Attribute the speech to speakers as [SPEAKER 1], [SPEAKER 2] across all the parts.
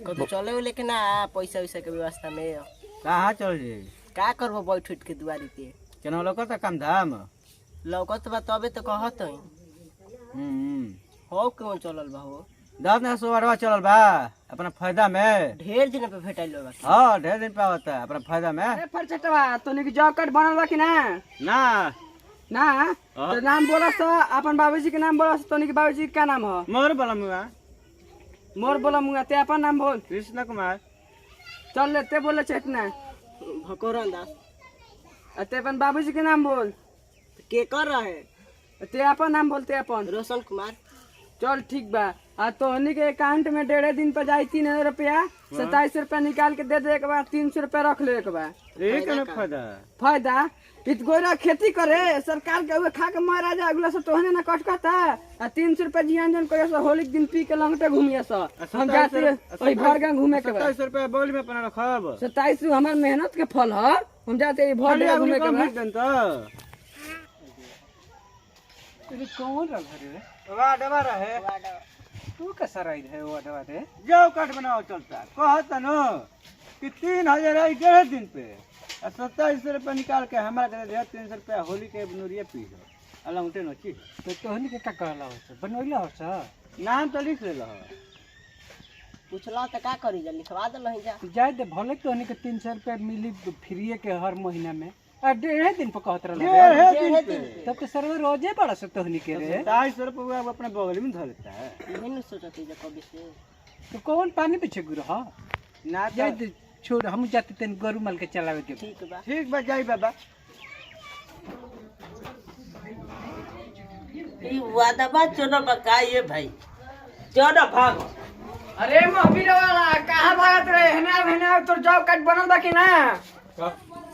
[SPEAKER 1] कतो चले हो लेकिन ना पैसा वैसा के व्यवस्था में
[SPEAKER 2] कहाँ चल जी
[SPEAKER 1] का करबो बैठ उठ के दुआरी पे
[SPEAKER 2] केना लौकत काम धाम
[SPEAKER 1] लौकत बा तबे तो कहत हई हो क्यों चलल बा हो
[SPEAKER 2] 10 दिन से चलल बा अपना फायदा में
[SPEAKER 1] ढेर दिन पे भेटाइल बा
[SPEAKER 2] हाँ ढेर दिन पे होता है अपना फायदा में
[SPEAKER 3] अरे फरचटवा तोनी के जॉब कार्ड बनल बा कि ना
[SPEAKER 2] ना
[SPEAKER 3] ना तो नाम बोलस तो अपन बाबूजी के नाम बोलस तोनी के बाबूजी का नाम हो
[SPEAKER 2] मोर बोला मुआ
[SPEAKER 3] मोर बोला मुंगा ते अपन नाम बोल
[SPEAKER 2] कृष्ण कुमार
[SPEAKER 3] चल लेते बोले चेतना
[SPEAKER 1] भकोरन दास
[SPEAKER 3] ते अपन बाबूजी के नाम बोल
[SPEAKER 1] के कर रहे
[SPEAKER 3] ते अपन नाम बोलते अपन
[SPEAKER 1] रोशन कुमार
[SPEAKER 3] चल ठीक बा आ तोहनी के अकाउंट में 1.5 दिन पर जाई 3000 रुपया 27 रुपया निकाल के दे दे एक बार 300 रुपया रख ले एक बार
[SPEAKER 2] ये केना फायदा
[SPEAKER 3] फायदा इत गोरा खेती करे सरकार के उहे खा के मारा जा अगला से तोहने ना कट कहता आ 300 रुपया जियान जन करे से होली के दिन पी के लंगटे घूमिए स हम जाते ओई भर गांव घूमे के बा
[SPEAKER 2] 27 रुपया बोल में अपना रखब
[SPEAKER 3] 27 हमर मेहनत के फल ह हम जाते भर गांव घूमे के बा
[SPEAKER 2] तो कौन रे वाडवा रहे
[SPEAKER 3] तू कैसा रही है वो दवा दे
[SPEAKER 2] जाओ काट बनाओ चलता कहता नो कि 3000 आई 1.5 दिन पे 27 रुपया निकाल के हमारा दे 300 रुपया होली के बनूरिया पी लो अल्लाह उठे नची
[SPEAKER 3] तो तोहनी के का कहला हो बनोइला हो
[SPEAKER 2] नाम तो लिख ले
[SPEAKER 1] पूछला त का करी जा लिखवा दे नहीं जा
[SPEAKER 3] जाय दे भले तोहनी के 300 रुपया मिली फ्री के हर महीना में आ 1.5 दिन पे कहत रहला तब तो सर्व रोजे बड़ा से तोहनी के रे
[SPEAKER 2] 27 रुपया अपने बगल में धर लेता है
[SPEAKER 1] नहीं सोचत जा कभी से
[SPEAKER 3] तो कौन पानी पीछे गुरु हा
[SPEAKER 2] ना
[SPEAKER 3] जाय दे छोड़ हम जाते तन गरु माल के चलावे के
[SPEAKER 1] ठीक बा
[SPEAKER 2] जाई बाबा
[SPEAKER 1] ई वादा बा चोना बका ये भाई चोना भाग
[SPEAKER 3] अरे महबीर वाला कहां भागत रे हना तोर जॉब कार्ड बनल बा कि ना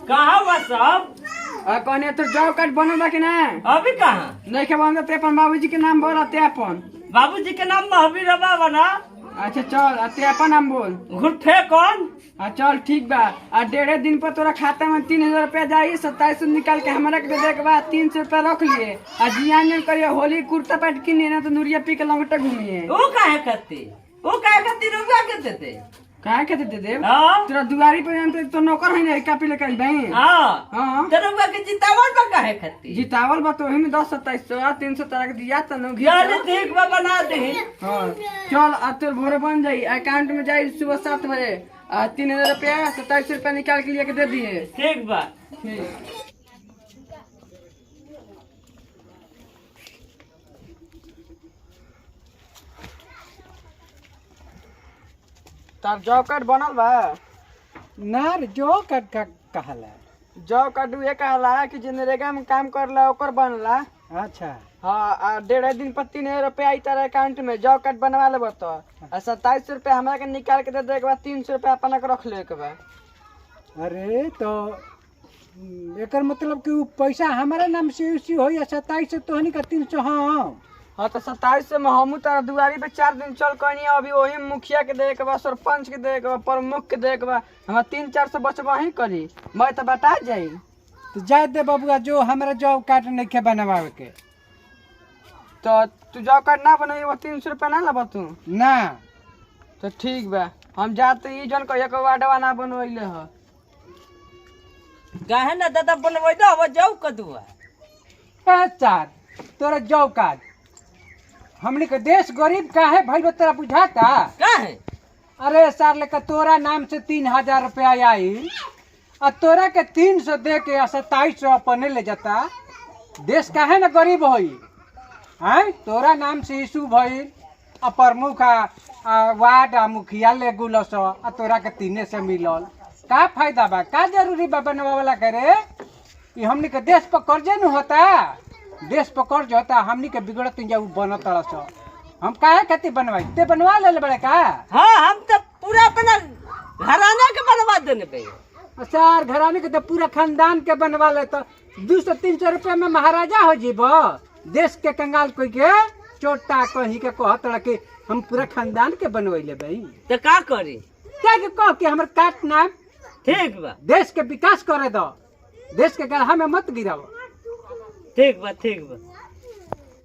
[SPEAKER 1] कहां बा सब
[SPEAKER 3] आ कने तोर जॉब कार्ड बनल बा कि ना
[SPEAKER 1] अभी कहां
[SPEAKER 3] नहीं के बनल ते अपन बाबूजी के नाम बोल ते अपन
[SPEAKER 1] बाबूजी के नाम महावीर बाबा ना
[SPEAKER 3] अच्छा चल ते अपन नाम बोल
[SPEAKER 1] घुट्ठे कौन
[SPEAKER 3] चल ठीक बा आ 1.5 दिन पर तोरा खाता में 3000 रुपया जाई 27 निकाल के हमरा के दे के बाद 300 रुपया रख लिए आ जियान जन करिए होली कुर्ता पैंट किने ना तो नूरिया पी के लंगटे घूमिए
[SPEAKER 1] वो काहे करती रुपया के देते
[SPEAKER 3] काहे के दे दे
[SPEAKER 1] हां
[SPEAKER 3] तोरा दुआरी पे जान तो नौकर है ना कापी लेके आई भाई
[SPEAKER 1] हां तो रुपया के जितावल बा काहे करती
[SPEAKER 3] जितावल बा तो में 10 27 300 तरह के दिया त नो घी
[SPEAKER 1] चल ठीक बा बना दे
[SPEAKER 3] हां चल आ तोर भोरे बन जाई अकाउंट में जाई सुबह 7 बजे आ 3000 रुपया 27 रुपया निकाल के लिए के दे दिए
[SPEAKER 1] ठीक बा
[SPEAKER 3] तार जॉब कार्ड बनल बा
[SPEAKER 4] ना रे जॉब कार्ड का कहला
[SPEAKER 3] जॉब कार्ड ये कहला कि जनरेगा में काम करला ओकर बनला
[SPEAKER 4] अच्छा
[SPEAKER 3] हाँ आ 1.5 दिन पर 3000 रुपया आई तारा अकाउंट में जॉब कार्ड बनवा लेब तो आ 27 रुपया हमरा के निकाल के दे दे के बाद 300 रुपया अपना के रख ले के बा
[SPEAKER 4] अरे तो एकर मतलब कि उ पैसा हमारे नाम से उसी होई 27 से तोहनी का 300
[SPEAKER 3] हाँ तो 27 से में हमू तारा दुआरी पे 4 दिन चल कनी अभी वही मुखिया के दे के बा सरपंच के दे के बा प्रमुख के दे के बा हमरा 300-400 बचबा ही करी मैं तो बता जाई
[SPEAKER 4] तो जाए दे बबुआ जो हमारा जॉब कार्ड नहीं के बनवावे के
[SPEAKER 3] तो तू जॉब कार्ड ना बनाई वो 300 रुपया ना लबा तू
[SPEAKER 4] ना
[SPEAKER 3] तो ठीक बा हम जाते ई जन कहिया के वाडवा ना बनवइले ह
[SPEAKER 1] काहे ना दादा बनवै दो अब जाऊ कदुआ
[SPEAKER 4] चार तोरा जॉब कार्ड हमने के देश गरीब काहे भाई तेरा बुझाता
[SPEAKER 1] काहे
[SPEAKER 4] अरे सार लेकर तोरा नाम से 3000 रुपया आई और तोरा के 300 दे के 2700 अपने ले जाता देश काहे ना गरीब होई हैं तोरा नाम से इशू भइल आ प्रमुख वार्ड आ मुखिया ले गुलस आ तोरा के 3 से मिलल का फायदा बा का जरूरी बा बनवा वाला करे ये हमनी के देश पर कर्जे न होता देश पर कर्ज होता हमनी के बिगड़त जाऊ बनत रस हम काहे खातिर बनवाई ते बनवा ले बड़े का
[SPEAKER 1] हां हम तो पूरा अपना घराना के बनवा देने पे
[SPEAKER 4] सर घराने के तो पूरा खानदान के बनवा ले तो 200-300 रुपया में महाराजा हो जीबो देश के कंगाल कोई के चोटा कहीं के कहत रखे हम पूरा खानदान के बनवैले भाई
[SPEAKER 1] तो का करी
[SPEAKER 4] क्या के कह के हमर काट नाम
[SPEAKER 1] ठीक बा
[SPEAKER 4] देश के विकास करे दो देश के गढ़ा में मत गिराओ
[SPEAKER 1] ठीक बा